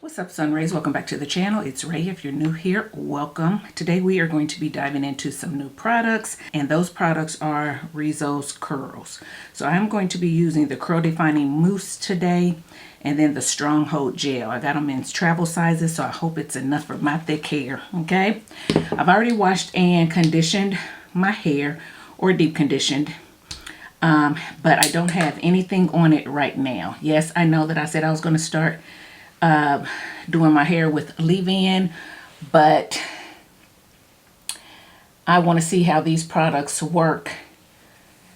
What's up, Sun Rays? Welcome back to the channel. It's Ray. If you're new here, welcome. Today we are going to be diving into some new products, and those products are Rizos Curls. So I'm going to be using the curl defining mousse today, and then the stronghold gel. I got them in travel sizes, so I hope it's enough for my thick hair. Okay, I've already washed and conditioned my hair, or deep conditioned, but I don't have anything on it right now. Yes, I know that I said I was going to start doing my hair with leave-in, but I want to see how these products work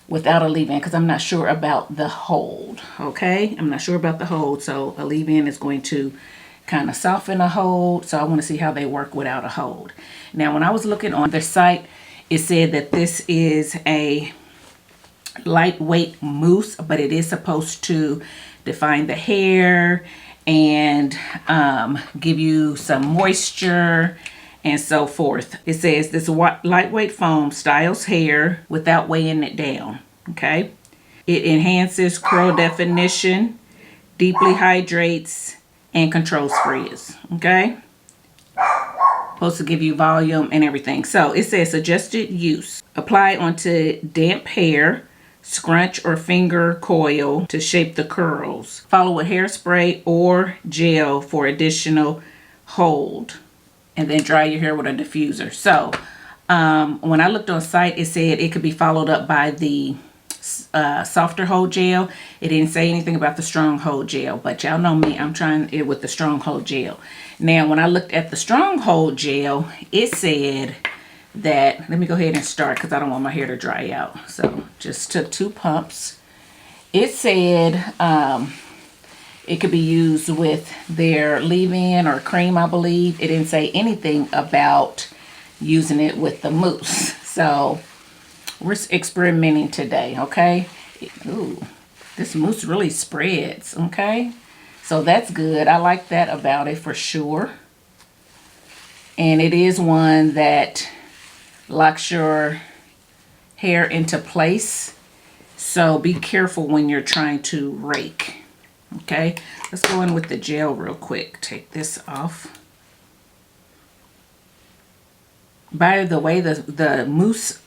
without a leave-in, because I'm not sure about the hold. Okay, I'm not sure about the hold, so a leave-in is going to kind of soften a hold, so I want to see how they work without a hold. Now, when I was looking on their site, it said that this is a lightweight mousse, but it is supposed to define the hair and give you some moisture and so forth. It says this lightweight foam styles hair without weighing it down. Okay, it enhances curl definition, deeply hydrates, and controls frizz. Okay, supposed to give you volume and everything. So it says suggested use: apply onto damp hair, scrunch or finger coil to shape the curls. Follow with hairspray or gel for additional hold. And then dry your hair with a diffuser. So when I looked on site, it said it could be followed up by the softer hold gel. It didn't say anything about the strong hold gel, but y'all know me, I'm trying it with the strong hold gel. Now, when I looked at the strong hold gel, it said that, let me go ahead and start because I don't want my hair to dry out. So just took 2 pumps. It said it could be used with their leave-in or cream, I believe. It didn't say anything about using it with the mousse. So we're experimenting today, okay? Ooh, this mousse really spreads, okay? So that's good. I like that about it for sure. And it is one that locks your hair into place, so be careful when you're trying to rake. Okay, let's go in with the gel real quick. Take this off. By the way, the mousse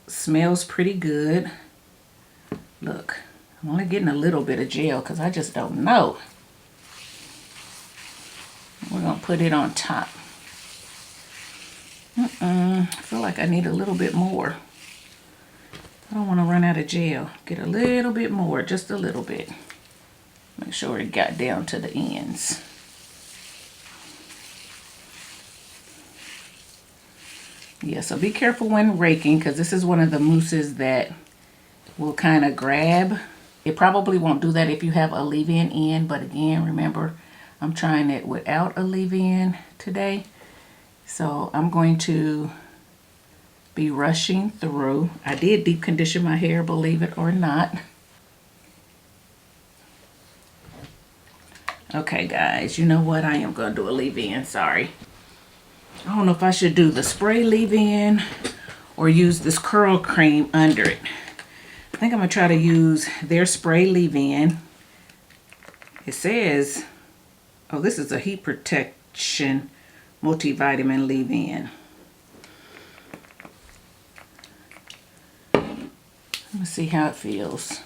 smells pretty good. Look, I'm only getting a little bit of gel because I just don't know. We're gonna put it on top. I feel like I need a little bit more. I don't want to run out of gel. Get a little bit more, just a little bit. Make sure it got down to the ends. Yeah, so be careful when raking, because this is one of the mousses that will kind of grab. It probably won't do that if you have a leave-in in, but again, remember, I'm trying it without a leave-in today. So I'm going to be rushing through. I did deep condition my hair, believe it or not. Okay, guys, you know what? I am going to do a leave-in. Sorry. I don't know if I should do the spray leave-in or use this curl cream under it. I think I'm going to try to use their spray leave-in. It says, oh, this is a heat protection multivitamin leave-in. Let me see how it feels.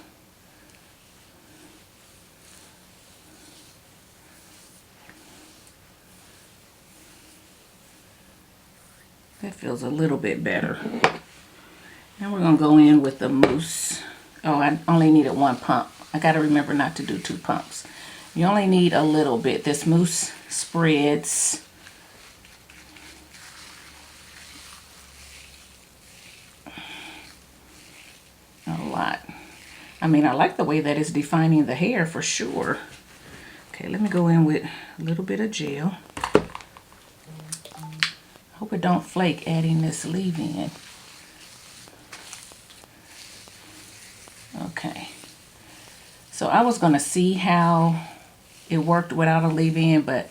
That feels a little bit better. Now we're going to go in with the mousse. Oh, I only needed 1 pump. I got to remember not to do 2 pumps. You only need a little bit. This mousse spreads a lot. I mean, I like the way that it's defining the hair for sure. Okay, let me go in with a little bit of gel. Hope it don't flake adding this leave-in. Okay. So I was going to see how it worked without a leave-in, but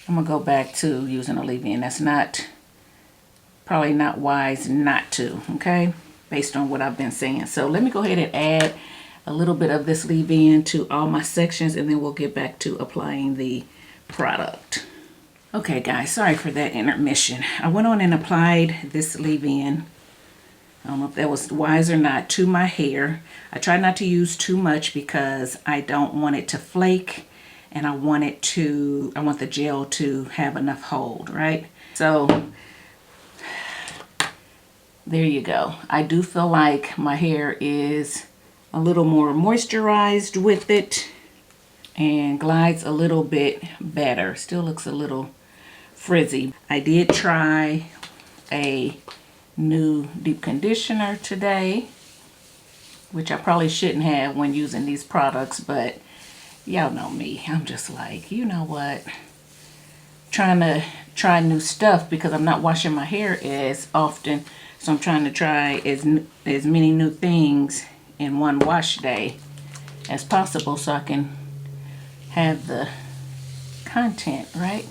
I'm going to go back to using a leave-in. That's probably not wise not to, okay? Based on what I've been saying. So let me go ahead and add a little bit of this leave-in to all my sections, and then we'll get back to applying the product. Okay guys, sorry for that intermission. I went on and applied this leave-in. I don't know if that was wise or not, to my hair. I try not to use too much because I don't want it to flake, and I want the gel to have enough hold, right? So there you go. I do feel like my hair is a little more moisturized with it and glides a little bit better. Still looks a little frizzy. I did try a new deep conditioner today, which I probably shouldn't have when using these products, but y'all know me. I'm just like, you know what? Trying to try new stuff because I'm not washing my hair as often. So I'm trying to try as many new things in one wash day as possible so I can have the content, right?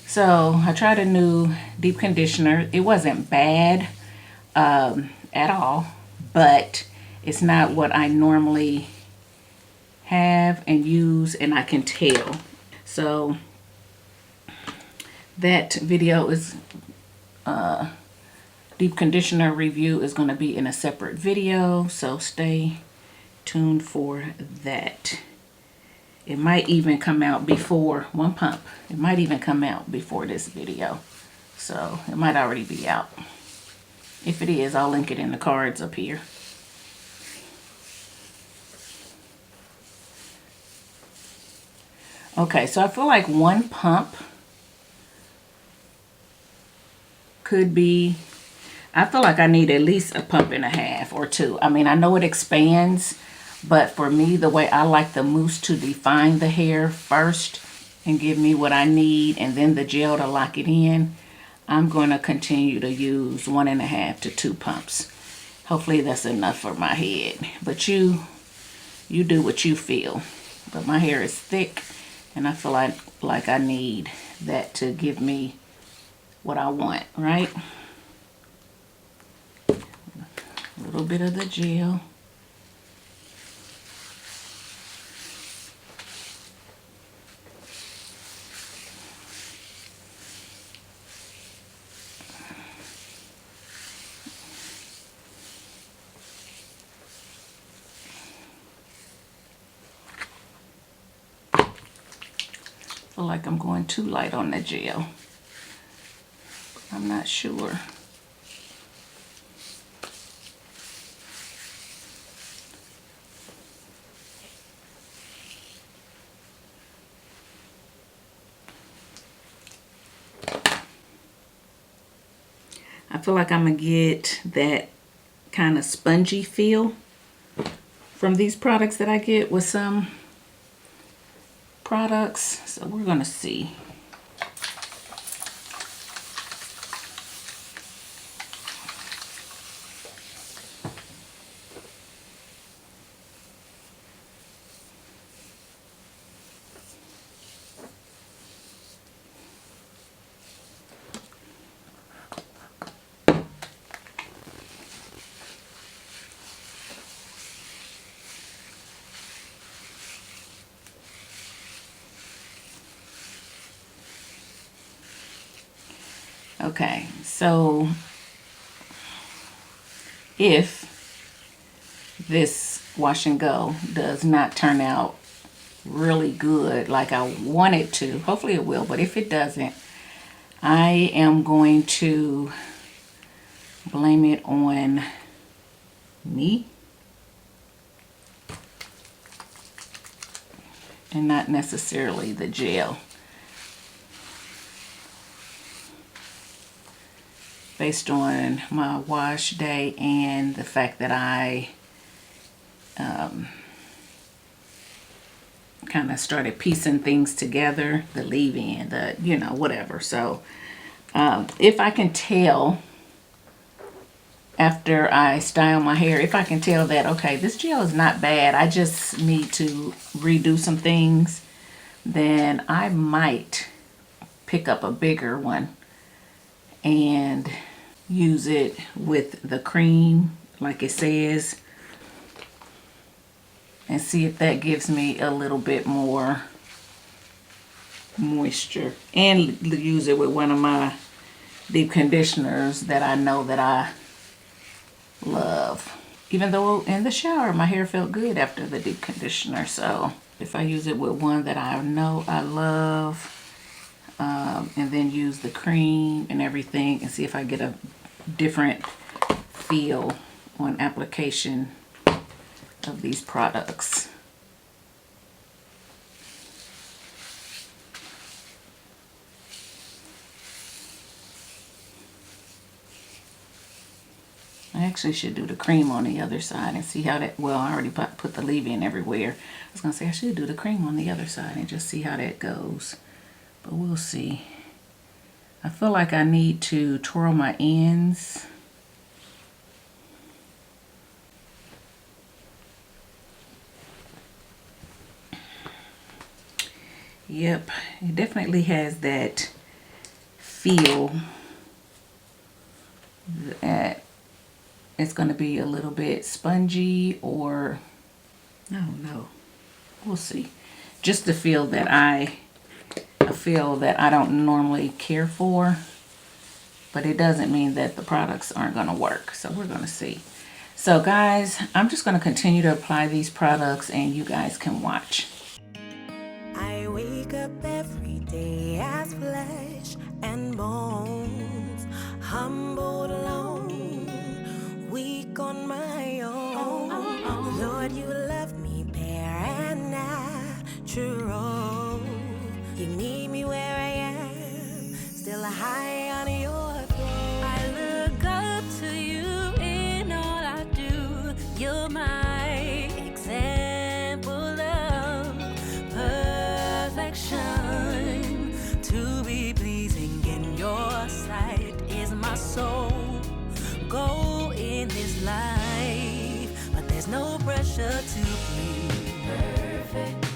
So I tried a new deep conditioner. It wasn't bad at all, but it's not what I normally have and use, and I can tell. So that video is deep conditioner review is going to be in a separate video, so stay tuned for that. It might even come out before one pump. It might even come out before this video, so it might already be out. If it is, I'll link it in the cards up here. Okay, so I feel like one pump could be, I feel like I need at least a pump and a half or two. I mean, I know it expands, but for me, the way I like the mousse to define the hair first and give me what I need, and then the gel to lock it in, I'm going to continue to use 1.5 to 2 pumps. Hopefully that's enough for my head, but you do what you feel. But my hair is thick, and I feel like I need that to give me what I want, right? A little bit of the gel. I feel like I'm going too light on the gel. I'm not sure. I feel like I'm gonna get that kind of spongy feel from these products that I get with some products. So we're gonna see. Okay, so if this wash and go does not turn out really good like I want it to, hopefully it will, but if it doesn't, I am going to blame it on me and not necessarily the gel. Based on my wash day and the fact that I kind of started piecing things together, the leave-in, the, you know, whatever. So if I can tell after I style my hair, if I can tell that, okay, this gel is not bad, I just need to redo some things, then I might pick up a bigger one and use it with the cream like it says, and see if that gives me a little bit more moisture. And use it with one of my deep conditioners that I know that I love. Even though in the shower my hair felt good after the deep conditioner. So if I use it with one that I know I love, and then use the cream and everything and see if I get a different feel on application of these products. I actually should do the cream on the other side and see how that, well, I already put the leave-in everywhere. I was gonna say I should do the cream on the other side and just see how that goes, but we'll see. I feel like I need to twirl my ends. Yep, it definitely has that feel that it's going to be a little bit spongy, or I don't know. We'll see. Just the feel that I don't normally care for, but it doesn't mean that the products aren't going to work. So we're going to see. So guys, I'm just going to continue to apply these products and you guys can watch. I wake up every day as flesh and bones, humbled alone, weak on my own. Lord, you love me bare and natural. You need me where I am, still high on your throne. I look up to you in all I do. You're my example of perfection. To be pleasing in your sight is my sole goal in this life, but there's no pressure to be perfect.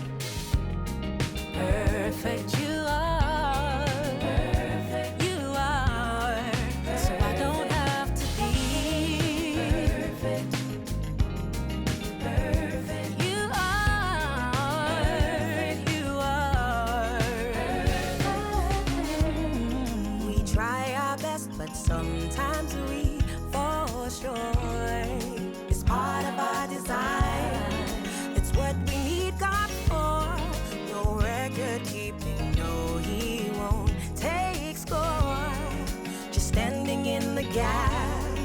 Perfect you are. Perfect you are. Perfect. So I don't have to be perfect. Perfect you are. Perfect you are. Perfect. We try our best, but sometimes we fall short. It's part of our design. It's what we need God for. No record keeping, no, he won't take score. Just standing in the gap,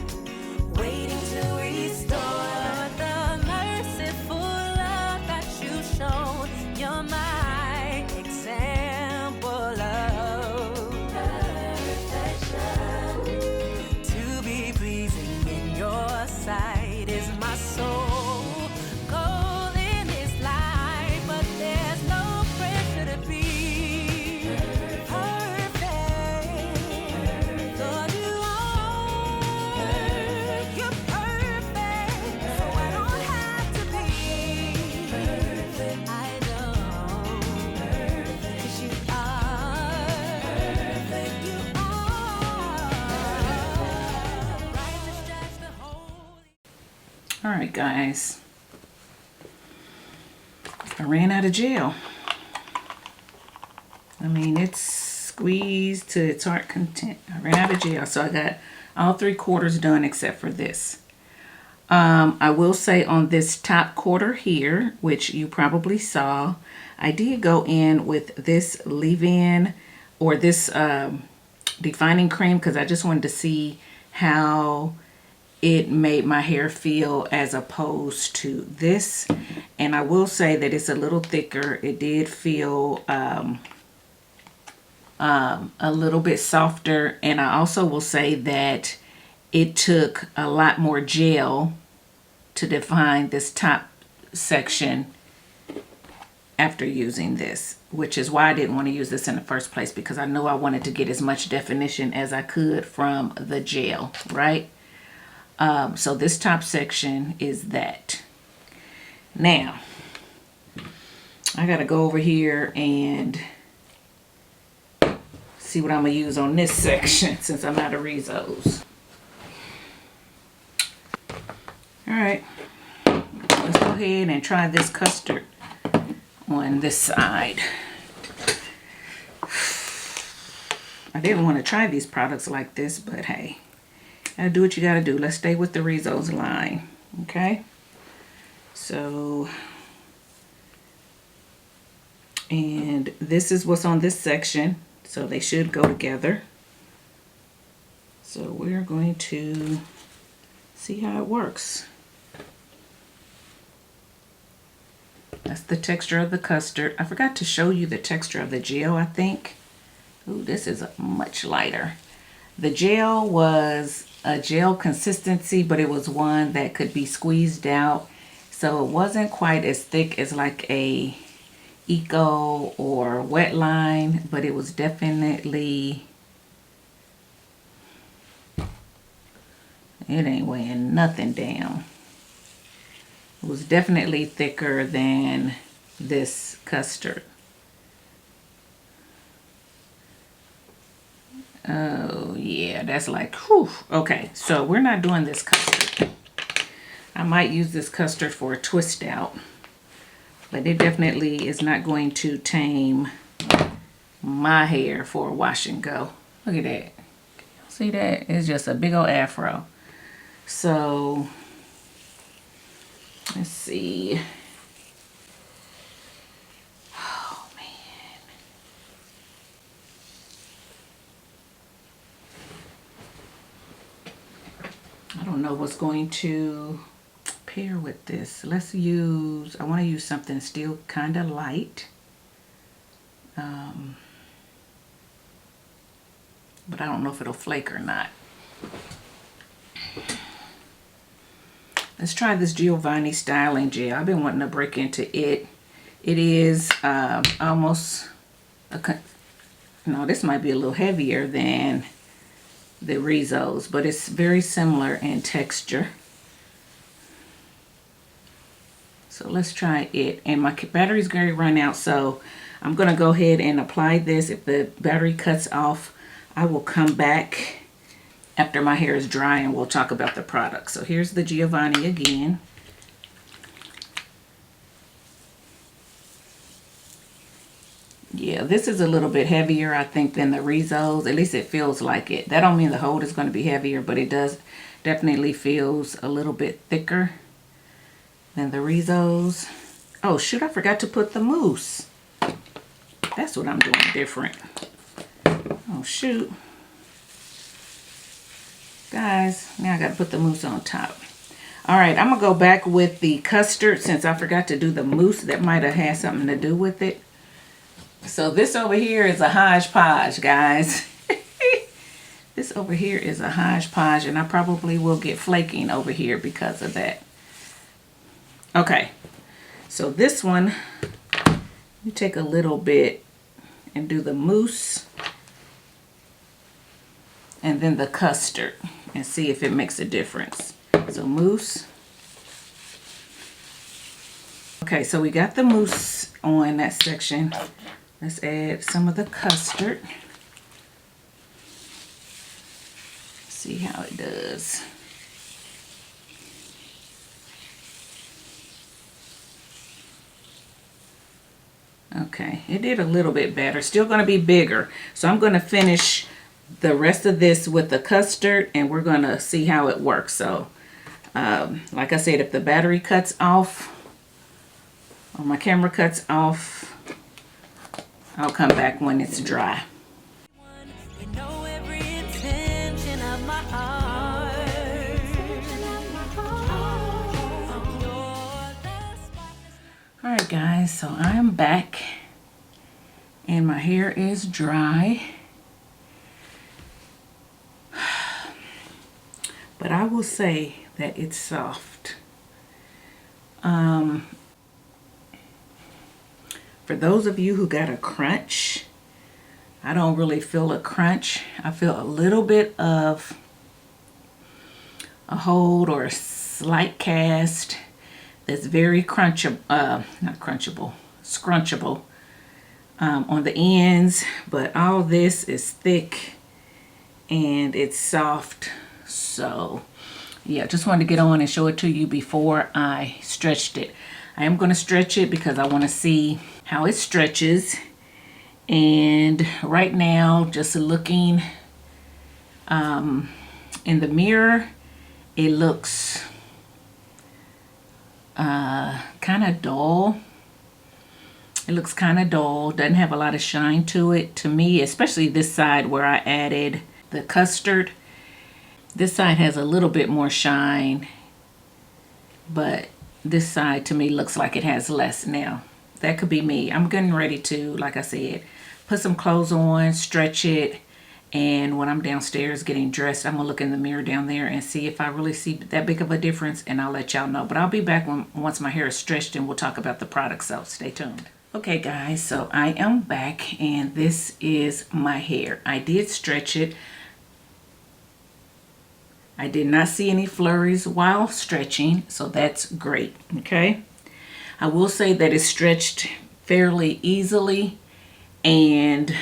waiting to restore the merciful love that you've shown. You're my example of perfection. To be pleasing in your sight is my soul goal in this life, but there's no pressure to be perfect. Lord, you are. You're perfect, so I don't have to be perfect. I know, 'cause you are perfect. You are righteous judge, the holy. All right, guys. I ran out of gel. I mean, it's squeezed to its heart content. I ran out of gel, so I got all 3/4 done except for this. I will say on this top quarter here, which you probably saw, I did go in with this leave-in or this defining cream because I just wanted to see how it made my hair feel as opposed to this. And I will say that it's a little thicker. It did feel a little bit softer, and I also will say that it took a lot more gel to define this top section after using this, which is why I didn't want to use this in the first place, because I know I wanted to get as much definition as I could from the gel, right? So this top section is that. Now, I gotta go over here and see what I'm gonna use on this section since I'm out of Rizos. All right, let's go ahead ahead and try this custard on this side. I didn't want to try these products like this, but hey, gotta do what you gotta do. Let's stay with the Rizos line, okay? So, and this is what's on this section, so they should go together. So we're going to see how it works. That's the texture of the custard. I forgot to show you the texture of the gel, I think. Ooh, this is much lighter. The gel was a gel consistency, but it was one that could be squeezed out. So it wasn't quite as thick as like a Eco or Wet Line, but it was definitely, it ain't weighing nothing down. It was definitely thicker than this custard. Oh yeah, that's like, whew. Okay, so we're not doing this custard. I might use this custard for a twist out, but it definitely is not going to tame my hair for a wash and go. Look at that. See that? It's just a big old afro. So let's see. Oh man. I don't know what's going to pair with this. Let's use, I want to use something still kind of light. But I don't know if it'll flake or not. Let's try this Giovanni styling gel. I've been wanting to break into it. It is almost no, this might be a little heavier than the Rizos, but it's very similar in texture. So let's try it. And my battery's going to run out, so I'm going to go ahead and apply this. If the battery cuts off, I will come back after my hair is dry and we'll talk about the product. So here's the Giovanni again. Yeah, this is a little bit heavier, I think, than the Rizos. At least it feels like it. That don't mean the hold is going to be heavier, but it does definitely feels a little bit thicker than the Rizos. Oh shoot, I forgot to put the mousse. That's what I'm doing different. Oh shoot. Guys, now I got to put the mousse on top. All right, I'm going to go back with the custard since I forgot to do the mousse. That might have had something to do with it. So this over here is a hodgepodge, guys. This over here is a hodgepodge, and I probably will get flaking over here because of that. Okay, so this one, you take a little bit and do the mousse and then the custard and see if it makes a difference. So mousse. Okay, so we got the mousse on that section. Let's add some of the custard. See how it does. Okay, it did a little bit better. Still going to be bigger. So I'm going to finish the rest of this with the custard and we're going to see how it works. So, like I said, if the battery cuts off or my camera cuts off, I'll come back when it's dry. You know every intention of my heart. All right, guys, so I'm back and my hair is dry. But I will say that it's soft. For those of you who got a crunch, I don't really feel a crunch. I feel a little bit of a hold or a slight cast that's very crunchable, not crunchable, scrunchable on the ends, but all this is thick and it's soft. So yeah, just wanted to get on and show it to you before I stretched it. I am going to stretch it because I want to see how it stretches. And right now, just looking in the mirror, it looks kind of dull. It looks kind of dull, doesn't have a lot of shine to it to me, especially this side where I added the custard. This side has a little bit more shine, but this side to me looks like it has less. Now, that could be me. I'm getting ready to, like I said, put some clothes on, stretch it, and when I'm downstairs getting dressed, I'm gonna look in the mirror down there and see if I really see that big of a difference, and I'll let y'all know. But I'll be back once my hair is stretched and we'll talk about the product, so stay tuned. Okay guys, so I am back and this is my hair. I did stretch it. I did not see any flurries while stretching, so that's great, okay? I will say that it's stretched fairly easily and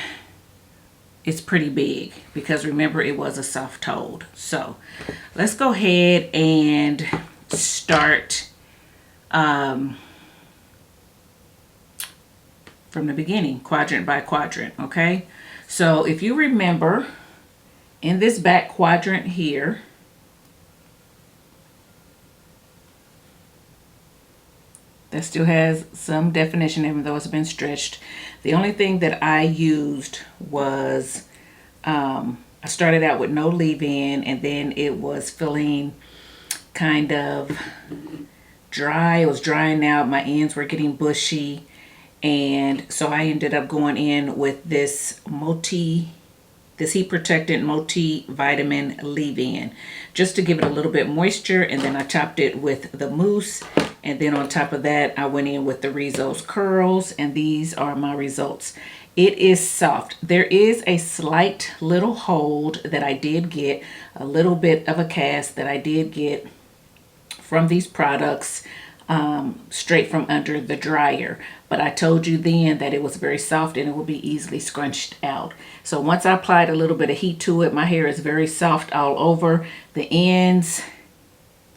it's pretty big because remember it was a soft told. So let's go ahead and start from the beginning, quadrant by quadrant, okay? So if you remember in this back quadrant here, that still has some definition even though it's been stretched. The only thing that I used was, I started out with no leave-in and then it was feeling kind of dry. It was drying out. My ends were getting bushy. And so I ended up going in with this heat protectant multi-vitamin leave-in just to give it a little bit moisture, and then I topped it with the mousse, and then on top of that I went in with the Rizos Curls, and these are my results. It is soft. There is a slight little hold that I did get, a little bit of a cast that I did get from these products straight from under the dryer, but I told you then that it was very soft and it will be easily scrunched out. So once I applied a little bit of heat to it, my hair is very soft all over. The ends,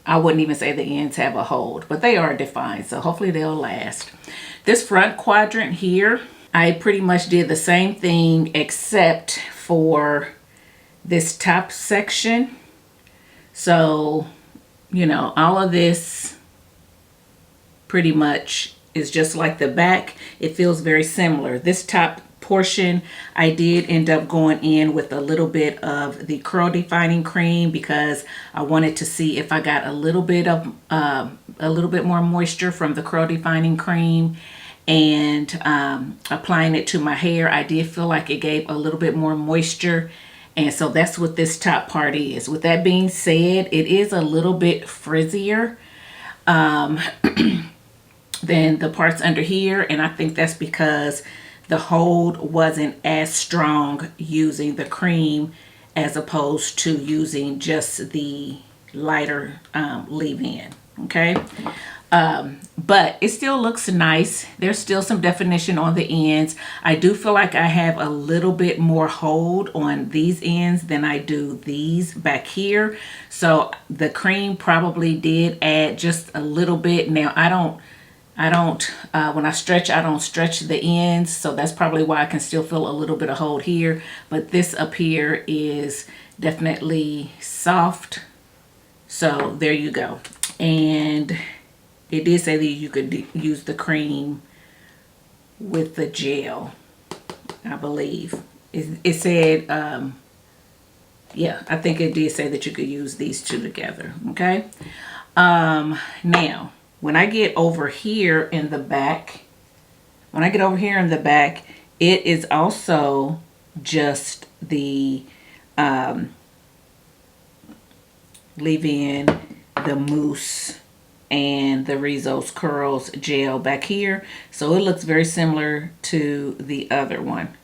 I wouldn't even say the ends have a hold, but they are defined, so hopefully they'll last. This front quadrant here, I pretty much did the same thing except for this top section. So, you know, all of this pretty much is just like the back. It feels very similar. This top portion, I did end up going in with a little bit of the curl defining cream because I wanted to see if I got a little bit more moisture from the curl defining cream, and applying it to my hair, I did feel like it gave a little bit more moisture. And so that's what this top part is. With that being said, it is a little bit frizzier than the parts under here, and I think that's because the hold wasn't as strong using the cream as opposed to using just the lighter leave-in, okay? But it still looks nice. There's still some definition on the ends. I do feel like I have a little bit more hold on these ends than I do these back here. So the cream probably did add just a little bit. Now when I stretch, I don't stretch the ends, so that's probably why I can still feel a little bit of hold here. But this up here is definitely soft. So there you go. And it did say that you could use the cream with the gel, I believe. It said, yeah, I think it did say that you could use these two together, okay? Now, when I get over here in the back, it is also just the leave-in, the mousse, and the Rizos Curls gel back here. So it looks very similar to the other one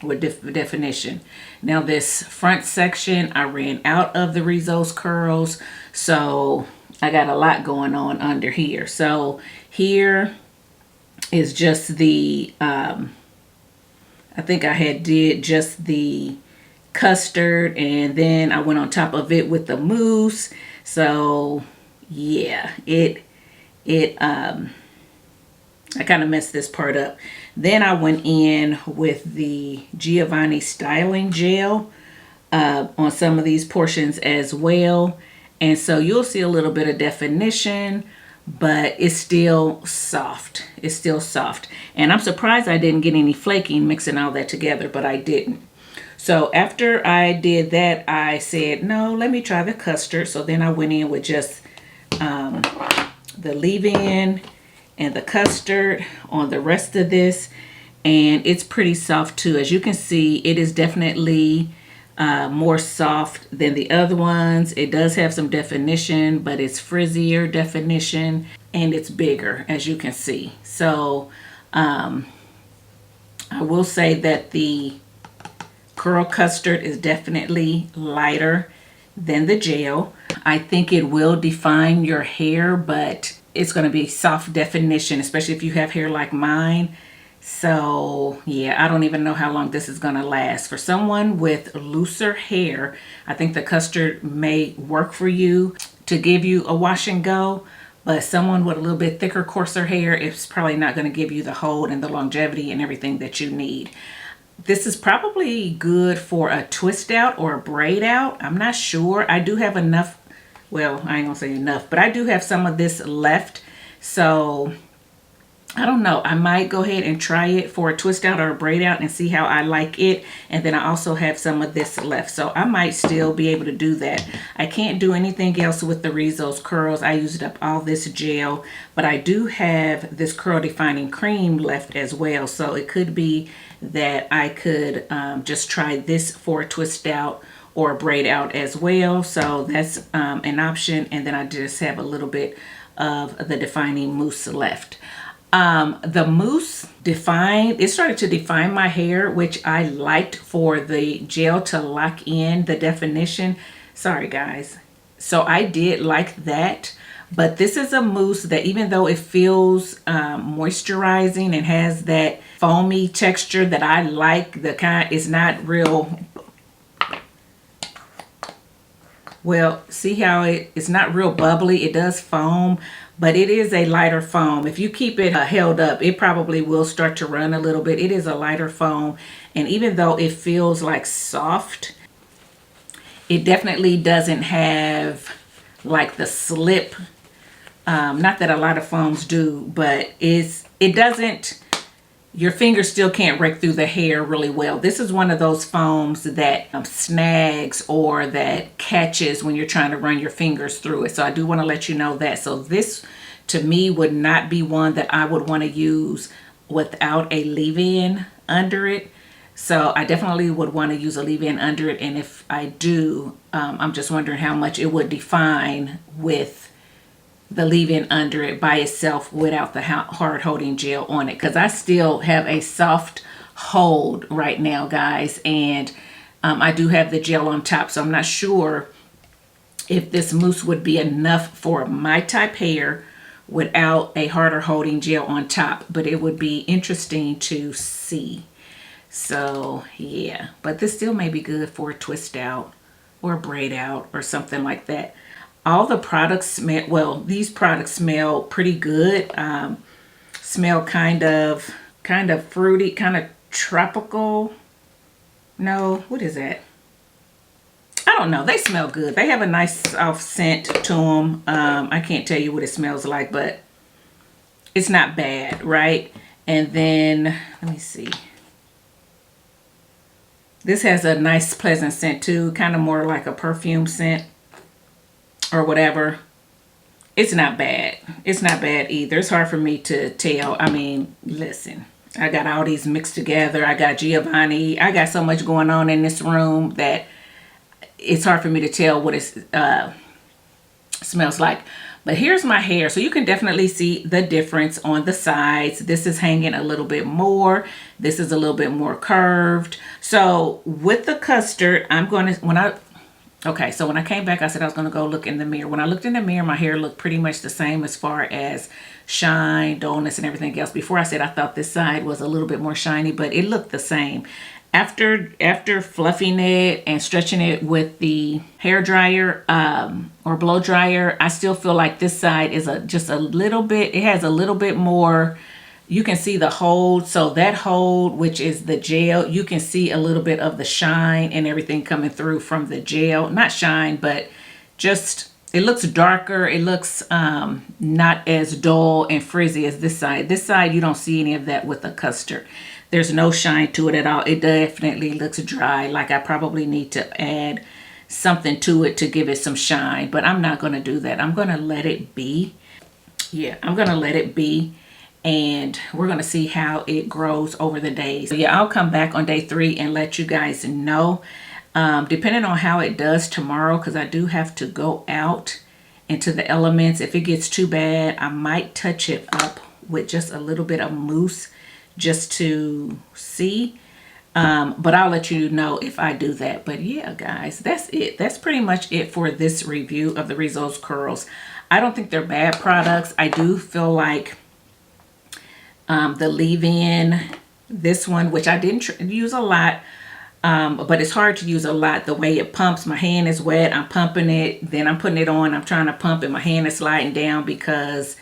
with definition. Now this front section, I ran out of the Rizos Curls, so I got a lot going on under here. So here is just the, I think I did just the custard, and then I went on top of it with the mousse. So yeah, I kind of messed this part up. Then I went in with the Giovanni styling gel on some of these portions as well. And so you'll see a little bit of definition, but it's still soft. It's still soft. And I'm surprised I didn't get any flaking mixing all that together, but I didn't. So after I did that, I said, no, let me try the custard. So then I went in with just the leave-in and the custard on the rest of this. And it's pretty soft too. As you can see, it is definitely more soft than the other ones. It does have some definition, but it's frizzier definition and it's bigger, as you can see. So I will say that the curl custard is definitely lighter than the gel. I think it will define your hair, but it's going to be soft definition, especially if you have hair like mine. So yeah, I don't even know how long this is going to last. For someone with looser hair, I think the custard may work for you to give you a wash and go, but someone with a little bit thicker, coarser hair, it's probably not going to give you the hold and the longevity and everything that you need. This is probably good for a twist out or a braid out. I'm not sure. I do have enough, well, I ain't gonna say enough, but I do have some of this left. So I don't know. I might go ahead and try it for a twist out or a braid out and see how I like it. And then I also have some of this left. So I might still be able to do that. I can't do anything else with the Rizos Curls. I used up all this gel, but I do have this curl defining cream left as well. So it could be that I could just try this for a twist out or a braid out as well. So that's an option. And then I just have a little bit of the defining mousse left. The mousse it started to define my hair, which I liked for the gel to lock in the definition. Sorry guys. So I did like that, but this is a mousse that even though it feels moisturizing and has that foamy texture that I like, the kind is not real, well, see how it's not real bubbly. It does foam, but it is a lighter foam. If you keep it held up, it probably will start to run a little bit. It is a lighter foam, and even though it feels like soft, it definitely doesn't have like the slip. Not that a lot of foams do, but it doesn't, your fingers still can't rake through the hair really well. This is one of those foams that snags or that catches when you're trying to run your fingers through it. So I do want to let you know that. So this to me would not be one that I would want to use without a leave-in under it. So I definitely would want to use a leave-in under it. And if I do, I'm just wondering how much it would define with the leave-in under it by itself without the hard holding gel on it, because I still have a soft hold right now, guys, and I do have the gel on top, so I'm not sure if this mousse would be enough for my type hair without a harder holding gel on top, but it would be interesting to see. So yeah, but this still may be good for a twist out or a braid out or something like that. All the products smell, well, these products smell pretty good. Smell kind of fruity, kind of tropical. No, what is that? I don't know. They smell good. They have a nice soft scent to them. I can't tell you what it smells like, but it's not bad, right? And then, let me see. This has a nice pleasant scent too, kind of more like a perfume scent or whatever. It's not bad. It's not bad either. It's hard for me to tell. I mean, listen, I got all these mixed together. I got Giovanni. I got so much going on in this room that it's hard for me to tell what it smells like. But here's my hair. So you can definitely see the difference on the sides. This is hanging a little bit more. This is a little bit more curved. So with the custard, I'm going to, okay, so when I came back, I said I was going to go look in the mirror. When I looked in the mirror, my hair looked pretty much the same as far as shine, dullness, and everything else. Before I said I thought this side was a little bit more shiny, but it looked the same. After fluffing it and stretching it with the hair dryer or blow dryer, I still feel like this side is just a little bit, it has a little bit more. You can see the hold. So that hold, which is the gel, you can see a little bit of the shine and everything coming through from the gel. Not shine, but just, it looks darker. It looks not as dull and frizzy as this side. This side, you don't see any of that with the custard. There's no shine to it at all. It definitely looks dry. Like I probably need to add something to it to give it some shine, but I'm not going to do that. I'm going to let it be. Yeah, I'm going to let it be. And we're going to see how it grows over the days. So yeah, I'll come back on day 3 and let you guys know. Depending on how it does tomorrow, because I do have to go out into the elements. If it gets too bad, I might touch it up with just a little bit of mousse just to see. But I'll let you know if I do that. But yeah, guys, that's it. That's pretty much it for this review of the Rizos Curls. I don't think they're bad products. I do feel like the leave-in, this one, which I didn't use a lot, but it's hard to use a lot. The way it pumps, my hand is wet, I'm pumping it, then I'm putting it on, I'm trying to pump, and my hand is sliding down because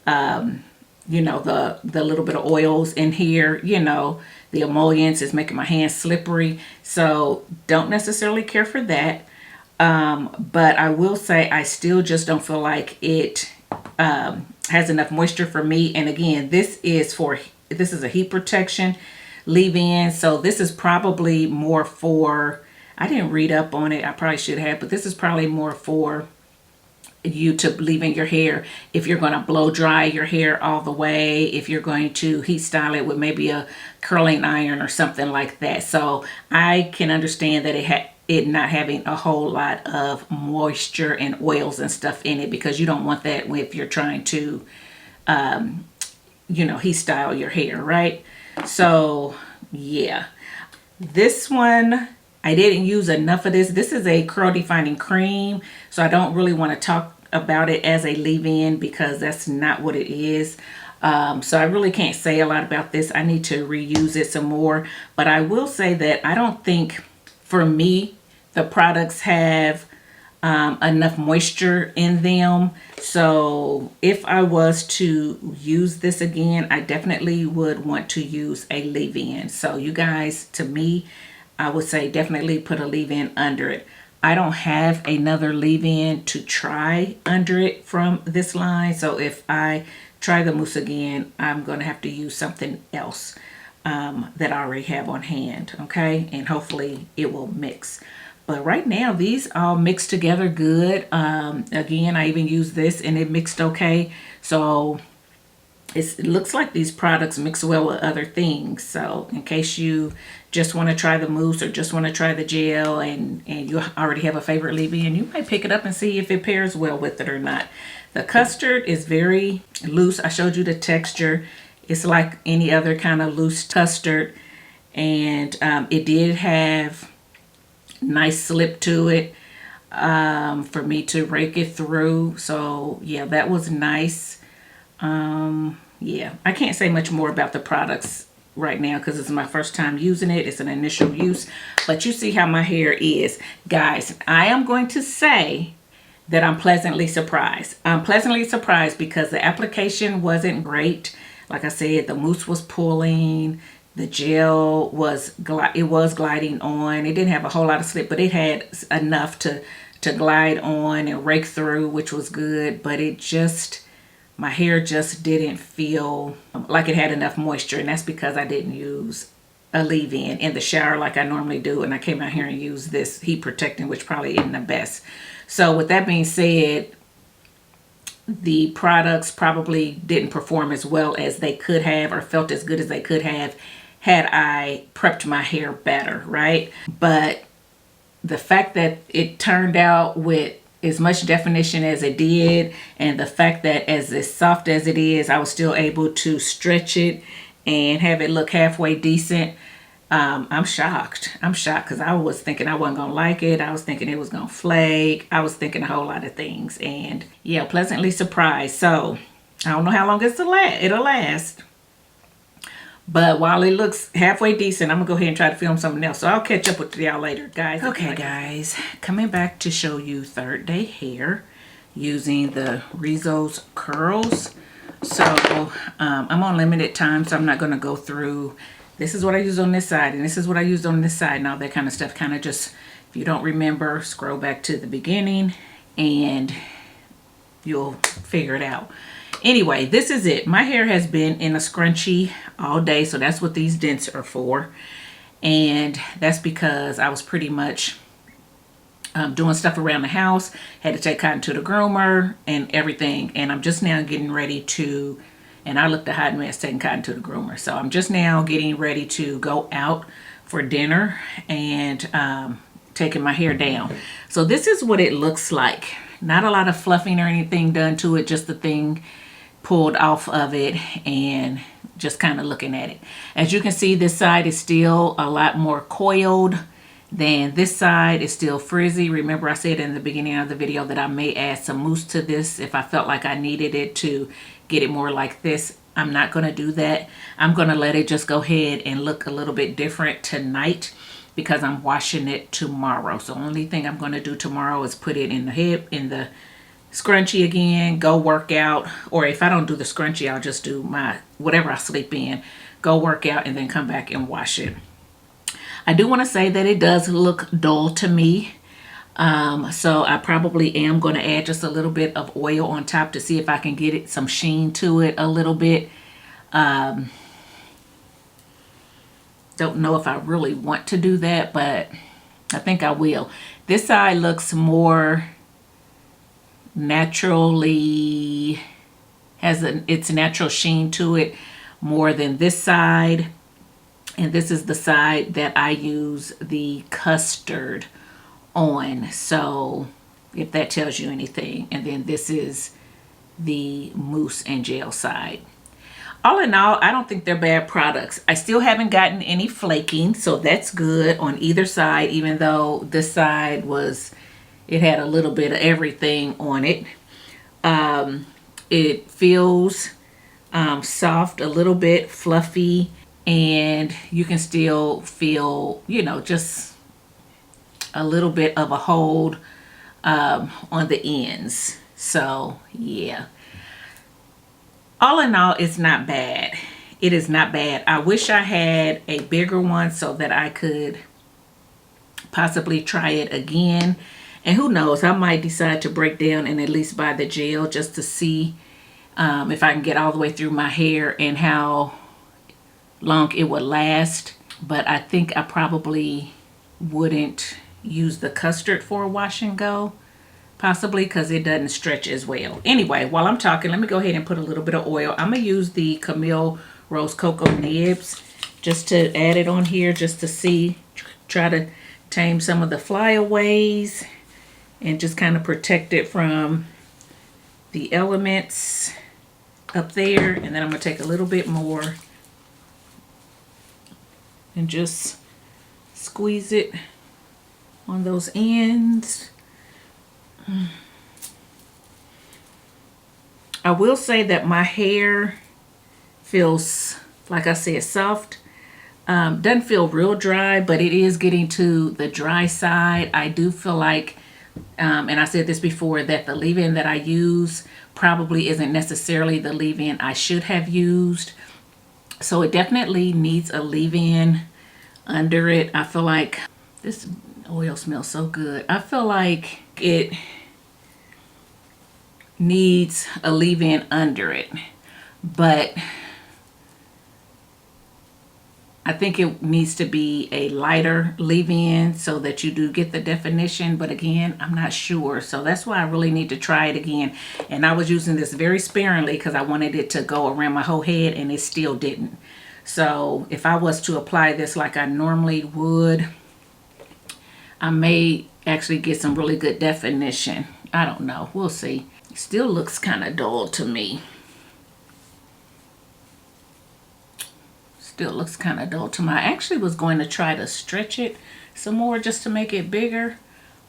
you know, the little bit of oils in here, you know, the emollients is making my hands slippery. So don't necessarily care for that. But I will say I still just don't feel like it has enough moisture for me. And again, this is a heat protection leave-in. So this is probably more for, I didn't read up on it, I probably should have, but this is probably more for you to leave in your hair if you're going to blow dry your hair all the way, if you're going to heat style it with maybe a curling iron or something like that. So I can understand that it not having a whole lot of moisture and oils and stuff in it, because you don't want that if you're trying to you know, heat style your hair, right? So yeah, this one, I didn't use enough of this. This is a curl defining cream, so I don't really want to talk about it as a leave-in because that's not what it is. So I really can't say a lot about this. I need to reuse it some more. But I will say that I don't think, for me, the products have enough moisture in them. So if I was to use this again, I definitely would want to use a leave-in. So you guys, to me, I would say definitely put a leave-in under it. I don't have another leave-in to try under it from this line. So if I try the mousse again, I'm going to have to use something else that I already have on hand. Okay. And hopefully it will mix. But right now, these all mix together good. Again, I even used this and it mixed okay. So it looks like these products mix well with other things. So in case you just want to try the mousse or just want to try the gel and you already have a favorite leave-in, you might pick it up and see if it pairs well with it or not. The custard is very loose. I showed you the texture. It's like any other kind of loose custard. And it did have nice slip to it for me to rake it through. So yeah, that was nice. Yeah, I can't say much more about the products right now because it's my first time using it. It's an initial use, but you see how my hair is. Guys, I am going to say that I'm pleasantly surprised. I'm pleasantly surprised because the application wasn't great. Like I said, the mousse was pulling, the gel was gliding on. It didn't have a whole lot of slip, but it had enough to glide on and rake through, which was good, but it just, my hair just didn't feel like it had enough moisture, and that's because I didn't use a leave-in in the shower like I normally do, and I came out here and used this heat protectant, which probably isn't the best. So with that being said, the products probably didn't perform as well as they could have or felt as good as they could have had I prepped my hair better, right? But the fact that it turned out with as much definition as it did, and the fact that as soft as it is, I was still able to stretch it and have it look halfway decent. I'm shocked. I'm shocked because I was thinking I wasn't going to like it. I was thinking it was going to flake. I was thinking a whole lot of things. And yeah, pleasantly surprised. So I don't know how long it'll last. But while it looks halfway decent, I'm gonna go ahead and try to film something else. So I'll catch up with y'all later, guys. Okay, guys, coming back to show you third day hair using the Rizos Curls. So I'm on limited time, so I'm not gonna go through, this is what I use on this side, and this is what I used on this side, and all that kind of stuff. Kind of just, if you don't remember, scroll back to the beginning, and you'll figure it out. Anyway, this is it. My hair has been in a scrunchie all day, so that's what these dents are for. And that's because I was pretty much doing stuff around the house, had to take cotton to the groomer and everything. And I'm just now getting ready to, and I looked a hot mess taking cotton to the groomer. So I'm just now getting ready to go out for dinner and taking my hair down. So this is what it looks like. Not a lot of fluffing or anything done to it, just the thing pulled off of it and just kind of looking at it. As you can see, this side is still a lot more coiled than this side. Is still frizzy. Remember I said in the beginning of the video that I may add some mousse to this if I felt like I needed it to get it more like this. I'm not going to do that. I'm going to let it just go ahead and look a little bit different tonight because I'm washing it tomorrow. So the only thing I'm going to do tomorrow is put it in the head, in the scrunchie again, go work out. Or if I don't do the scrunchie, I'll just do my whatever I sleep in, go work out, and then come back and wash it. I do want to say that it does look dull to me. So I probably am going to add just a little bit of oil on top to see if I can get it some sheen to it a little bit. Don't know if I really want to do that, but I think I will. This side looks more naturally, has its natural sheen to it more than this side. And this is the side that I use the custard on, so if that tells you anything. And then this is the mousse and gel side. All in all, I don't think they're bad products. I still haven't gotten any flaking, so that's good on either side, even though this side was, it had a little bit of everything on it. It feels soft, a little bit fluffy, and you can still feel, you know, just a little bit of a hold on the ends. So yeah, all in all, it's not bad. It is not bad. I wish I had a bigger one so that I could possibly try it again. And who knows, I might decide to break down and at least buy the gel just to see if I can get all the way through my hair and how long it would last. But I think I probably wouldn't use the custard for a wash and go, possibly because it doesn't stretch as well. Anyway, while I'm talking, let me go ahead and put a little bit of oil. I'm gonna use the Camille Rose Cocoa Nibs just to add it on here, just to see, try to tame some of the flyaways and just kind of protect it from the elements up there. And then I'm gonna take a little bit more and just squeeze it on those ends. I will say that my hair feels, like I said, soft. Doesn't feel real dry, but it is getting to the dry side. I do feel like, and I said this before, that the leave-in that I use probably isn't necessarily the leave-in I should have used. So it definitely needs a leave-in under it. I feel like this oil smells so good. I feel like it needs a leave-in under it, but I think it needs to be a lighter leave-in so that you do get the definition. But again, I'm not sure, so that's why I really need to try it again. And I was using this very sparingly because I wanted it to go around my whole head, and it still didn't. So if I was to apply this like I normally would, I may actually get some really good definition. I don't know, we'll see. It still looks kind of dull to me. Still looks kind of dull to me. I actually was going to try to stretch it some more just to make it bigger,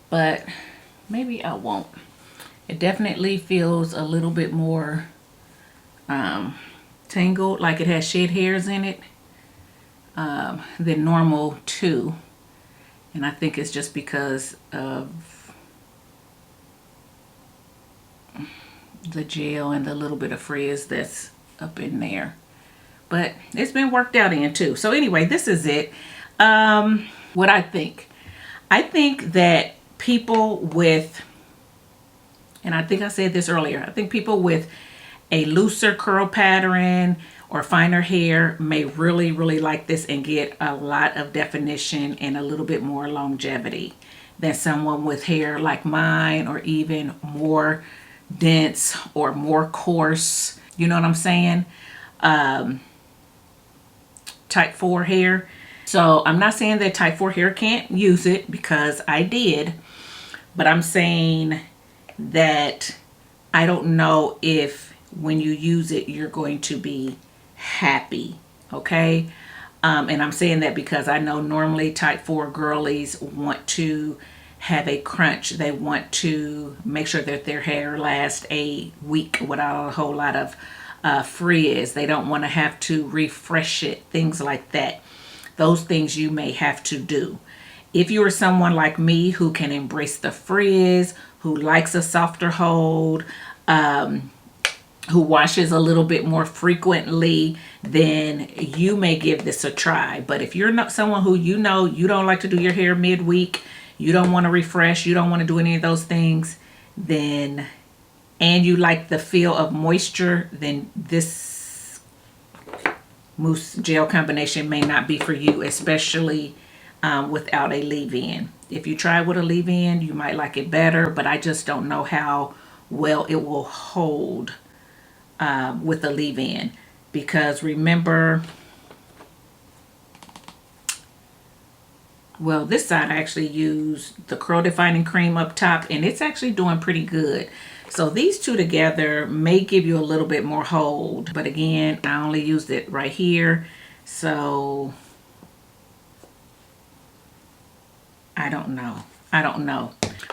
but maybe I won't. It definitely feels a little bit more tangled, like it has shed hairs in it. than normal too. And I think it's just because of the gel and the little bit of frizz that's up in there. But it's been worked out in too. So anyway, this is it. What I think. I think that people with, and I think I said this earlier, I think people with a looser curl pattern or finer hair may really, really like this and get a lot of definition and a little bit more longevity than someone with hair like mine, or even more dense or more coarse. You know what I'm saying? Type 4 hair. So I'm not saying that type 4 hair can't use it, because I did, but I'm saying that I don't know if when you use it you're going to be happy. Okay. And I'm saying that because I know normally type 4 girlies want to have a crunch. They want to make sure that their hair lasts a week without a whole lot of frizz. They don't want to have to refresh it, things like that. Those things you may have to do. If you are someone like me who can embrace the frizz, who likes a softer hold, who washes a little bit more frequently, then you may give this a try. But if you're not someone who, you know, you don't like to do your hair midweek, you don't want to refresh, you don't want to do any of those things, then, and you like the feel of moisture, then this mousse gel combination may not be for you, especially without a leave-in. If you try with a leave-in, you might like it better, but I just don't know how well it will hold with a leave-in. Because remember, well, this side I actually used the curl defining cream up top, and it's actually doing pretty good. So these two together may give you a little bit more hold, but again, I only used it right here, so I don't know.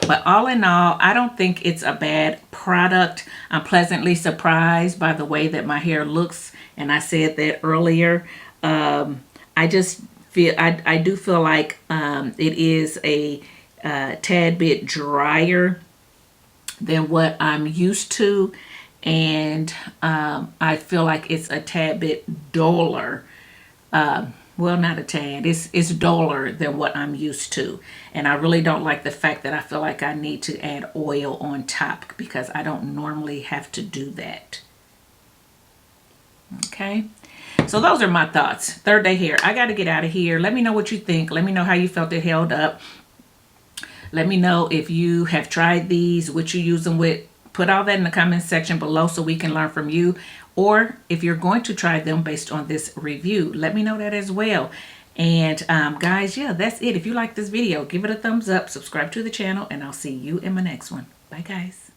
But all in all, I don't think it's a bad product. I'm pleasantly surprised by the way that my hair looks, and I said that earlier. I just feel, I do feel like it is a tad bit drier than what I'm used to, and I feel like it's a tad bit duller. Well, not a tad, it's duller than what I'm used to. And I really don't like the fact that I feel like I need to add oil on top, because I don't normally have to do that. Okay, so those are my thoughts. Third day hair. I got to get out of here. Let me know what you think. Let me know how you felt it held up. Let me know if you have tried these, what you use them with. Put all that in the comment section below so we can learn from you. Or if you're going to try them based on this review, let me know that as well. And guys, yeah, that's it. If you like this video, give it a thumbs up, subscribe to the channel, and I'll see you in my next one. Bye, guys.